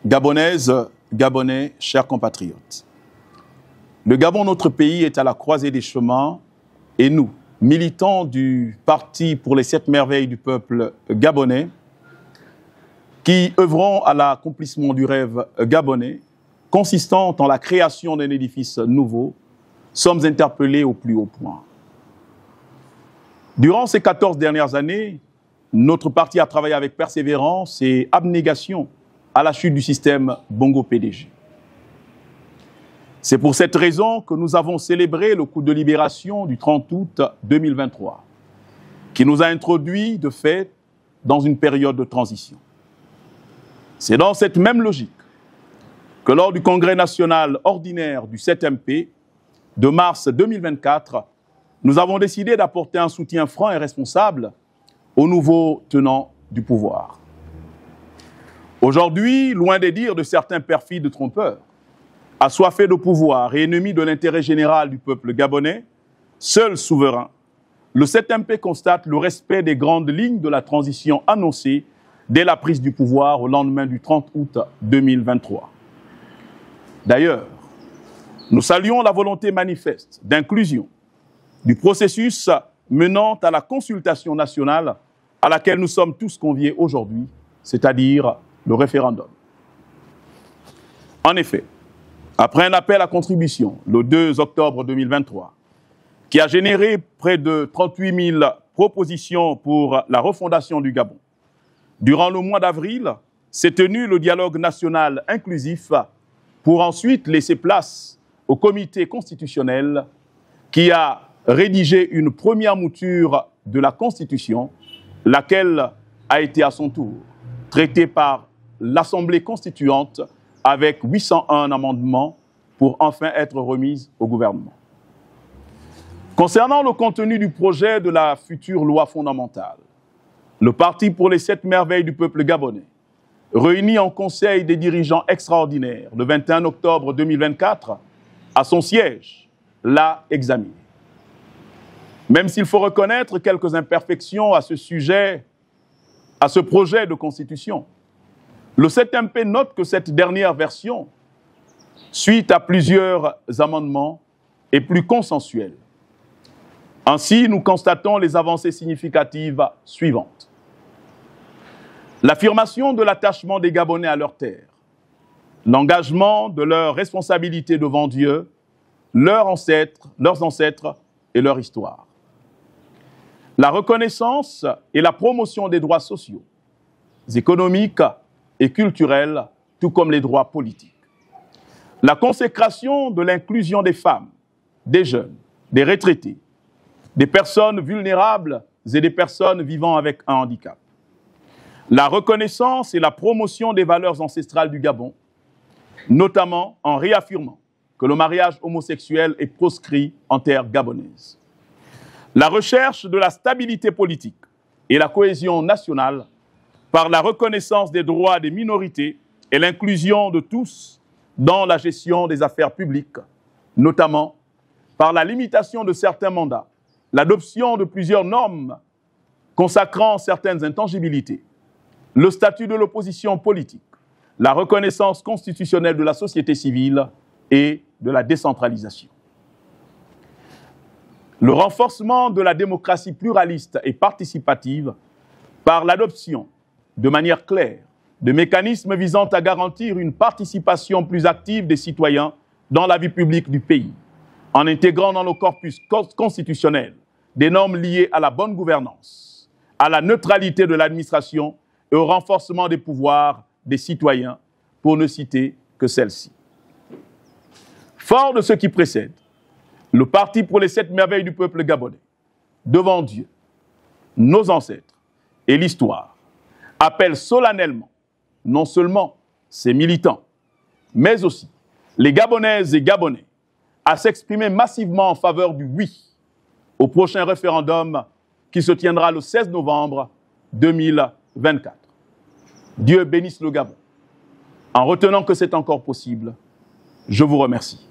Gabonaises, Gabonais, chers compatriotes, le Gabon, notre pays, est à la croisée des chemins et nous, militants du Parti pour les 7 merveilles du peuple gabonais, qui œuvrons à l'accomplissement du rêve gabonais, consistant en la création d'un édifice nouveau, sommes interpellés au plus haut point. Durant ces 14 dernières années, notre parti a travaillé avec persévérance et abnégation à la chute du système Bongo-PDG. C'est pour cette raison que nous avons célébré le coup de libération du 30 août 2023, qui nous a introduits de fait dans une période de transition. C'est dans cette même logique que lors du Congrès national ordinaire du 7MP de mars 2024, nous avons décidé d'apporter un soutien franc et responsable aux nouveaux tenants du pouvoir. Aujourd'hui, loin des dires de certains perfides trompeurs, assoiffés de pouvoir et ennemis de l'intérêt général du peuple gabonais, seul souverain, le 7MP constate le respect des grandes lignes de la transition annoncée dès la prise du pouvoir au lendemain du 30 août 2023. D'ailleurs, nous saluons la volonté manifeste d'inclusion du processus menant à la consultation nationale à laquelle nous sommes tous conviés aujourd'hui, c'est-à-dire le référendum. En effet, après un appel à contribution le 2 octobre 2023, qui a généré près de 38 000 propositions pour la refondation du Gabon, durant le mois d'avril, s'est tenu le dialogue national inclusif pour ensuite laisser place au comité constitutionnel qui a rédigé une première mouture de la Constitution, laquelle a été à son tour traitée par l'Assemblée constituante avec 801 amendements pour enfin être remise au gouvernement. Concernant le contenu du projet de la future loi fondamentale, le Parti pour les 7 merveilles du peuple gabonais, réuni en Conseil des dirigeants extraordinaires le 21 octobre 2024, à son siège, l'a examiné. Même s'il faut reconnaître quelques imperfections à ce sujet, à ce projet de constitution, le 7MP note que cette dernière version, suite à plusieurs amendements, est plus consensuelle. Ainsi, nous constatons les avancées significatives suivantes. L'affirmation de l'attachement des Gabonais à leur terre, l'engagement de leurs responsabilités devant Dieu, leurs ancêtres et leur histoire. La reconnaissance et la promotion des droits sociaux, économiques et culturels, tout comme les droits politiques. La consécration de l'inclusion des femmes, des jeunes, des retraités, des personnes vulnérables et des personnes vivant avec un handicap. La reconnaissance et la promotion des valeurs ancestrales du Gabon, notamment en réaffirmant que le mariage homosexuel est proscrit en terre gabonaise. La recherche de la stabilité politique et la cohésion nationale par la reconnaissance des droits des minorités et l'inclusion de tous dans la gestion des affaires publiques, notamment par la limitation de certains mandats, l'adoption de plusieurs normes consacrant certaines intangibilités, le statut de l'opposition politique, la reconnaissance constitutionnelle de la société civile et de la décentralisation. Le renforcement de la démocratie pluraliste et participative par l'adoption, de manière claire, de mécanismes visant à garantir une participation plus active des citoyens dans la vie publique du pays, en intégrant dans le corpus constitutionnel des normes liées à la bonne gouvernance, à la neutralité de l'administration et au renforcement des pouvoirs des citoyens, pour ne citer que celle-ci. Fort de ce qui précède, le Parti pour les 7 merveilles du peuple gabonais, devant Dieu, nos ancêtres et l'histoire, appelle solennellement non seulement ses militants, mais aussi les Gabonaises et Gabonais à s'exprimer massivement en faveur du oui au prochain référendum qui se tiendra le 16 novembre 2024. Dieu bénisse le Gabon. En retenant que c'est encore possible, je vous remercie.